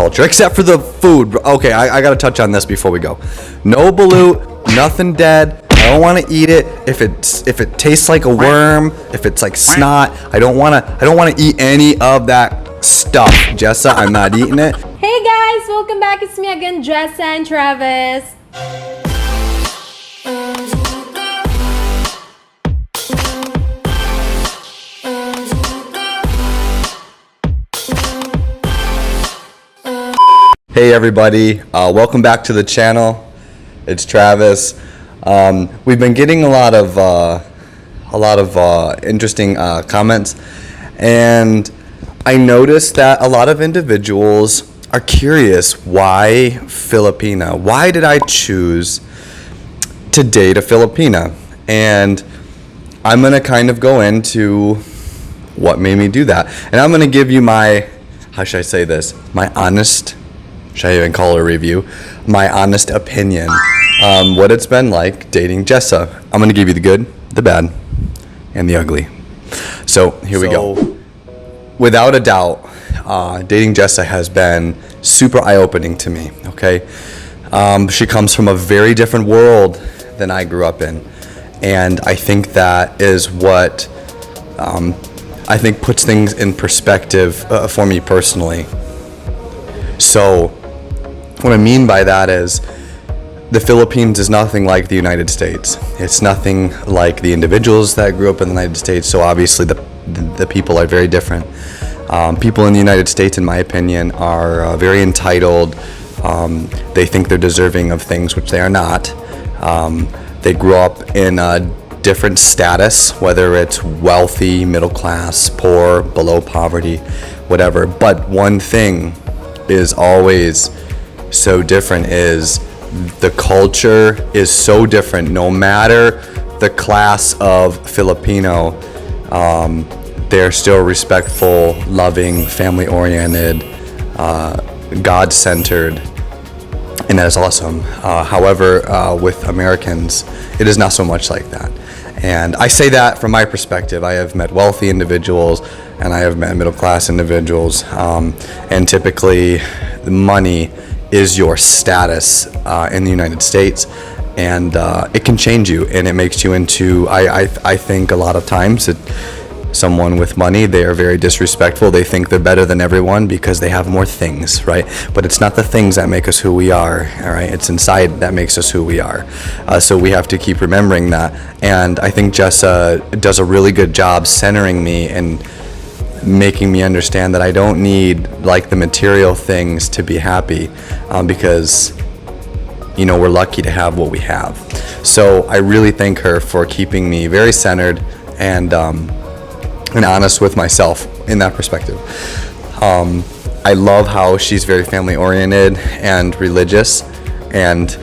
culture, except for the food. Okay, I gotta touch on this before we go. No balut, nothing dead. I don't want to eat it. If it tastes like a worm, if it's like snot, I don't want to eat any of that stuff. Jessa, I'm not eating it. Hey guys, welcome back. It's me again, Jessa and Travis. Hey everybody, welcome back to the channel. It's Travis. We've been getting a lot of interesting comments, and I noticed that a lot of individuals are curious why Filipina. Why did I choose to date a Filipina? And I'm gonna kind of go into what made me do that, and I'm gonna give you my, how should I say this? My honest. Should I even call it a review? My honest opinion. What it's been like dating Jessa. I'm going to give you the good, the bad, and the ugly. So here we go. Without a doubt, dating Jessa has been super eye-opening to me, okay? She comes from a very different world than I grew up in. And I think that is what I think puts things in perspective for me personally. So what I mean by that is the Philippines is nothing like the United States. It's nothing like the individuals that grew up in the United States, so obviously the people are very different. People in the United States, in my opinion, are very entitled. They think they're deserving of things which they are not. They grew up in a different status, whether it's wealthy, middle class, poor, below poverty, whatever. But one thing is always so different is the culture is so different. No matter the class of Filipino, they're still respectful, loving, family-oriented, God-centered, and that is awesome. However, with Americans, it is not so much like that. And I say that from my perspective. I have met wealthy individuals and I have met middle-class individuals, and typically the money is your status in the United States, and it can change you, and it makes you into, I think a lot of times that someone with money, they are very disrespectful. They think they're better than everyone because they have more things, right? But it's not the things that make us who we are, all right? It's inside that makes us who we are. So we have to keep remembering that. And I think Jessa does a really good job centering me and making me understand that I don't need like the material things to be happy, because you know, we're lucky to have what we have. So I really thank her for keeping me very centered and honest with myself in that perspective. I love how she's very family oriented and religious, and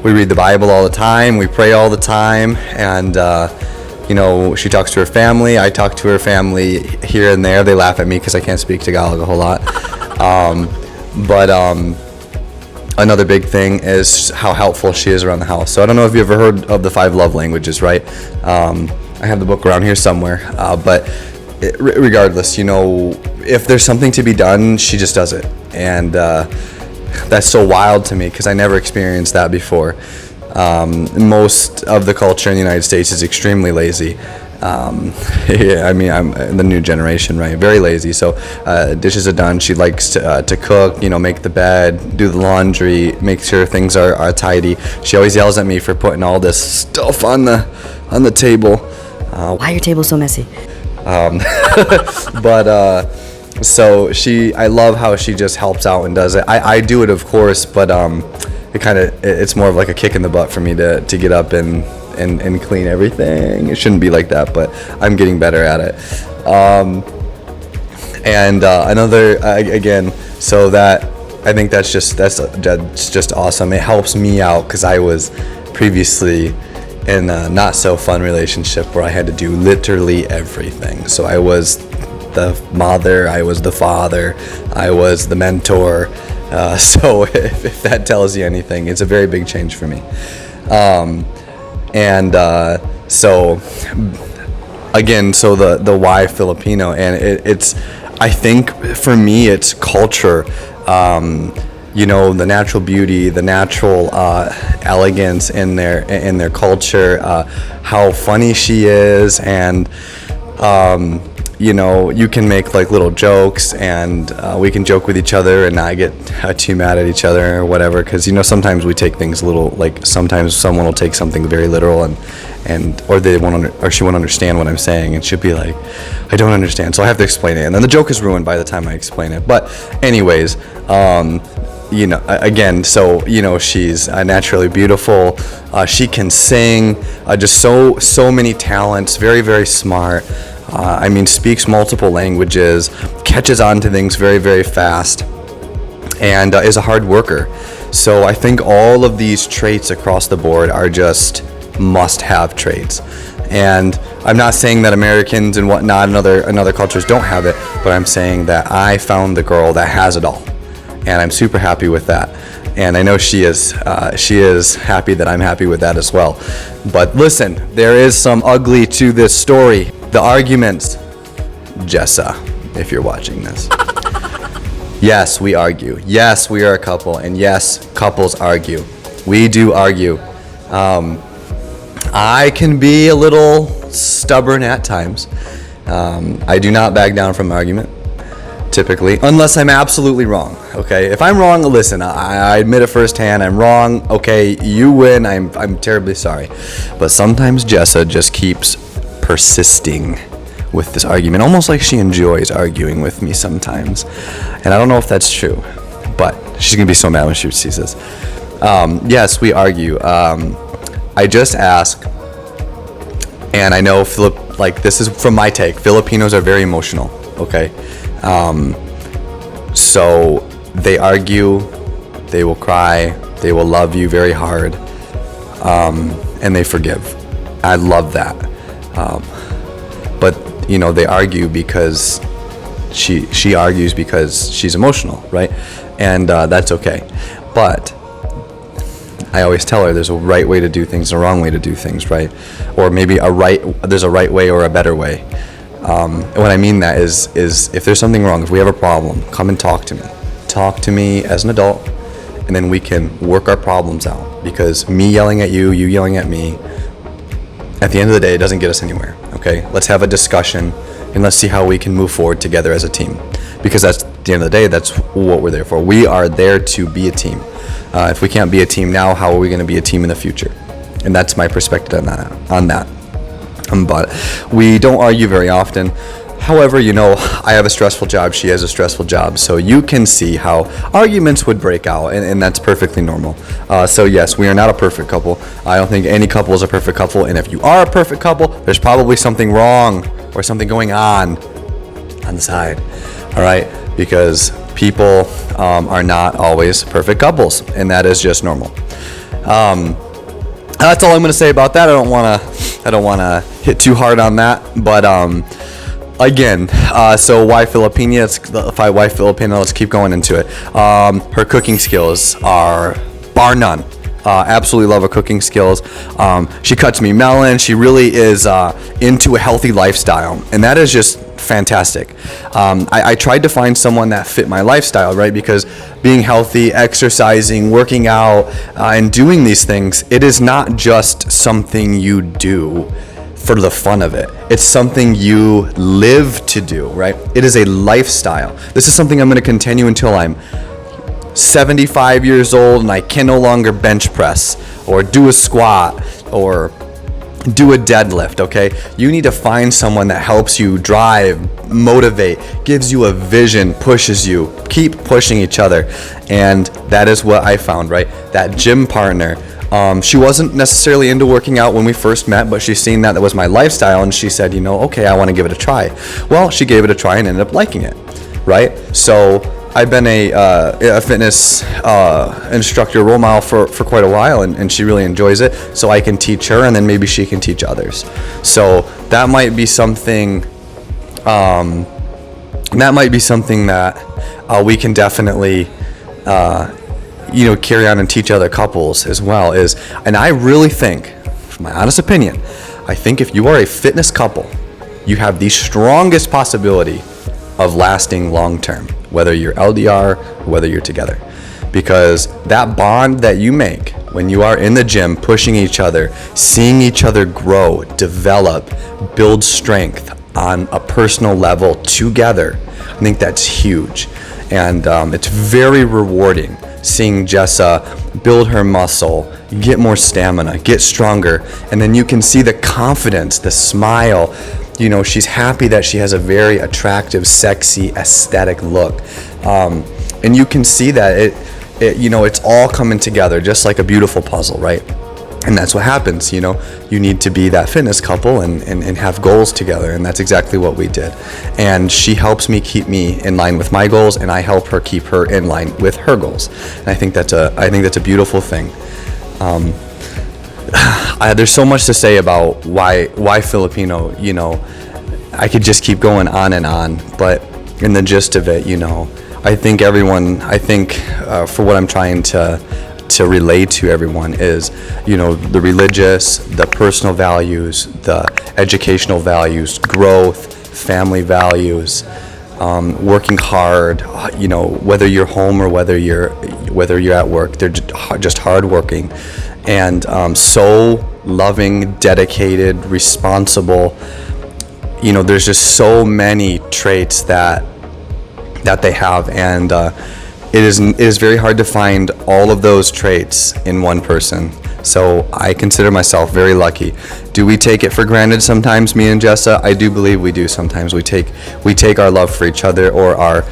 we read the Bible all the time, we pray all the time, and you know, she talks to her family, I talk to her family here and there. They laugh at me because I can't speak Tagalog a whole lot. But another big thing is how helpful she is around the house. So I don't know if you ever heard of the 5 love languages, right? I have the book around here somewhere, but regardless, you know, if there's something to be done, she just does it. And that's so wild to me because I never experienced that before. Most of the culture in the United States is extremely lazy. Yeah, I mean, I'm the new generation, right? Very lazy. So dishes are done. She likes to cook, you know, make the bed, do the laundry, make sure things are tidy. She always yells at me for putting all this stuff on the table. Why are your table so messy? So I love how she just helps out and does it. I do it, of course, but it's more of like a kick in the butt for me to get up and clean everything. It shouldn't be like that, but I'm getting better at it. Again, so that I think that's just awesome. It helps me out because I was previously in a not so fun relationship where I had to do literally everything. So I was the mother, I was the father, I was the mentor. So if that tells you anything, it's a very big change for me. So again, so the why Filipino, and it's I think for me it's culture. the natural beauty, the natural elegance in their culture, how funny she is, and you can make like little jokes, and we can joke with each other and not get too mad at each other or whatever, because sometimes we take things a little, like sometimes someone will take something very literal or she won't understand what I'm saying, and she'll be like, I don't understand, so I have to explain it, and then the joke is ruined by the time I explain it. But anyways, again, she's naturally beautiful. She can sing, just so many talents, very, very smart. Speaks multiple languages, catches on to things very, very fast, and is a hard worker. So I think all of these traits across the board are just must-have traits. And I'm not saying that Americans and whatnot and other cultures don't have it, but I'm saying that I found the girl that has it all, and I'm super happy with that. And I know she is happy that I'm happy with that as well. But listen, there is some ugly to this story. The arguments, Jessa, if you're watching this. Yes, we argue. Yes, we are a couple. And yes, couples argue. We do argue. I can be a little stubborn at times. I do not back down from argument, typically, unless I'm absolutely wrong. Okay, if I'm wrong, listen, I admit it firsthand. I'm wrong. Okay, you win. I'm terribly sorry. But sometimes Jessa just keeps persisting with this argument, almost like she enjoys arguing with me sometimes. And I don't know if that's true, but she's gonna be so mad when she sees this. Yes, we argue. I just ask, and I know this is from my take. Filipinos are very emotional. Okay, so they argue, they will cry, they will love you very hard, and they forgive. I love that. But they argue because she argues because she's emotional, right? And that's okay. But I always tell her there's a right way to do things and a wrong way to do things, right? Or maybe there's a right way or a better way. And what I mean that is if there's something wrong, if we have a problem, come and talk to me. Talk to me as an adult, and then we can work our problems out. Because me yelling at you, you yelling at me, at the end of the day, it doesn't get us anywhere, okay? Let's have a discussion, and let's see how we can move forward together as a team. Because at the end of the day, that's what we're there for. We are there to be a team. If we can't be a team now, how are we going to be a team in the future? And that's my perspective on that. But we don't argue very often. However, I have a stressful job, she has a stressful job, so you can see how arguments would break out, and that's perfectly normal. So yes, we are not a perfect couple. I don't think any couple is a perfect couple, and if you are a perfect couple, there's probably something wrong or something going on the side, all right? Because people are not always perfect couples, and that is just normal. That's all I'm going to say about that. I don't want to hit too hard on that, but again, so why Filipina? Why Filipina? Let's keep going into it. Her cooking skills are bar none. Absolutely love her cooking skills. She cuts me melon. She really is into a healthy lifestyle, and that is just fantastic. I tried to find someone that fit my lifestyle, right? Because being healthy, exercising, working out, and doing these things, it is not just something you do for the fun of it. It's something you live to do, right? It is a lifestyle. This is something I'm going to continue until I'm 75 years old and I can no longer bench press or do a squat or do a deadlift, okay? You need to find someone that helps you drive, motivate, gives you a vision, pushes you, keep pushing each other. And that is what I found, right? That gym partner. She wasn't necessarily into working out when we first met, but she's seen that was my lifestyle, and she said, okay, I want to give it a try. Well, she gave it a try and ended up liking it, right? So I've been a fitness instructor, role model for quite a while, and she really enjoys it. So I can teach her, and then maybe she can teach others. So that might be something. That we can definitely. Carry on and teach other couples as well. And I really think, from my honest opinion, I think if you are a fitness couple, you have the strongest possibility of lasting long term. whether you're LDR, whether you're together. Because that bond that you make when you are in the gym, pushing each other, seeing each other grow, develop, build strength on a personal level together, I think that's huge. And it's very rewarding seeing Jessa build her muscle, get more stamina, get stronger, and then you can see the confidence, the smile. You know, she's happy that she has a very attractive, sexy, aesthetic look. And you can see that it's all coming together just like a beautiful puzzle, right? And that's what happens, you need to be that fitness couple and have goals together, and that's exactly what we did. And she helps me keep me in line with my goals, and I help her keep her in line with her goals. And I think that's a beautiful thing. There's so much to say about why Filipino, I could just keep going on and on, but in the gist of it, I think for what I'm trying to relay to everyone is, the religious, the personal values, the educational values, growth, family values, working hard, whether you're home or whether you're at work, they're just hardworking and so loving, dedicated, responsible. There's just so many traits that they have, and it is very hard to find all of those traits in one person. So I consider myself very lucky. Do we take it for granted sometimes, me and Jessa? I do believe we do sometimes. We take our love for each other or our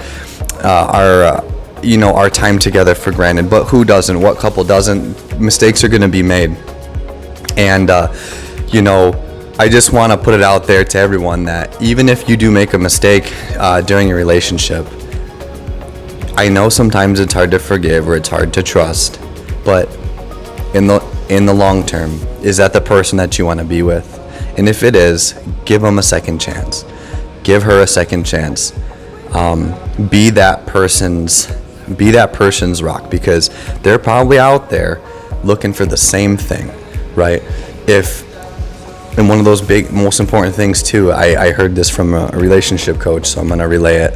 time together for granted. But who doesn't? What couple doesn't? Mistakes are going to be made. And I just want to put it out there to everyone that even if you do make a mistake during a relationship, I know sometimes it's hard to forgive or it's hard to trust, but in the long term, is that the person that you want to be with? And if it is, give them a second chance. Give her a second chance. Be that person's rock, because they're probably out there looking for the same thing, right? And one of those big, most important things too, I heard this from a relationship coach, so I'm going to relay it.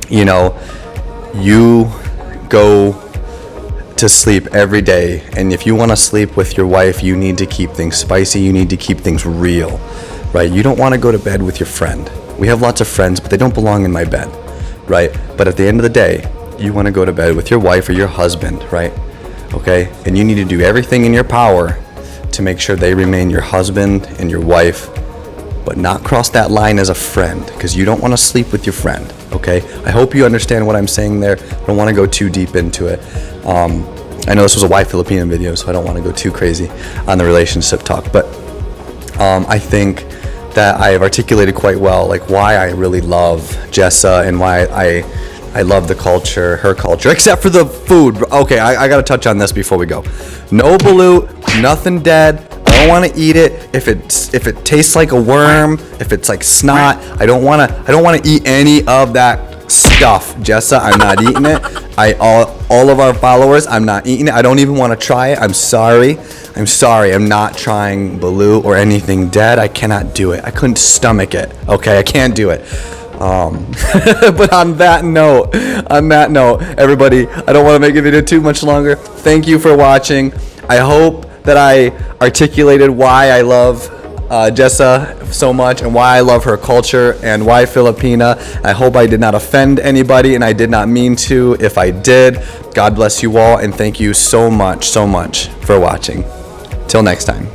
You go to sleep every day, and if you want to sleep with your wife, you need to keep things spicy, you need to keep things real, right? You don't want to go to bed with your friend. We have lots of friends, but they don't belong in my bed, right? But at the end of the day, you want to go to bed with your wife or your husband, right? Okay? And you need to do everything in your power to make sure they remain your husband and your wife, but not cross that line as a friend, because you don't want to sleep with your friend, okay? I hope you understand what I'm saying there. I don't want to go too deep into it. I know this was a Why Filipino video, so I don't want to go too crazy on the relationship talk, but I think that I have articulated quite well, like, why I really love Jessa and why I love the culture, her culture, except for the food. Okay, I got to touch on this before we go. No balut, nothing dead. I don't want to eat it. If it tastes like a worm, if it's like snot, I don't want to eat any of that stuff. Jessa, I'm not eating it. All of our followers, I'm not eating it. I don't even want to try it. I'm sorry. I'm not trying balut or anything dead. I cannot do it. I couldn't stomach it. Okay, I can't do it. But on that note, everybody, I don't want to make the video too much longer. Thank you for watching. I hope that I articulated why I love Jessa so much and why I love her culture and why Filipina. I hope I did not offend anybody, and I did not mean to. If I did, God bless you all, and thank you so much for watching. Till next time.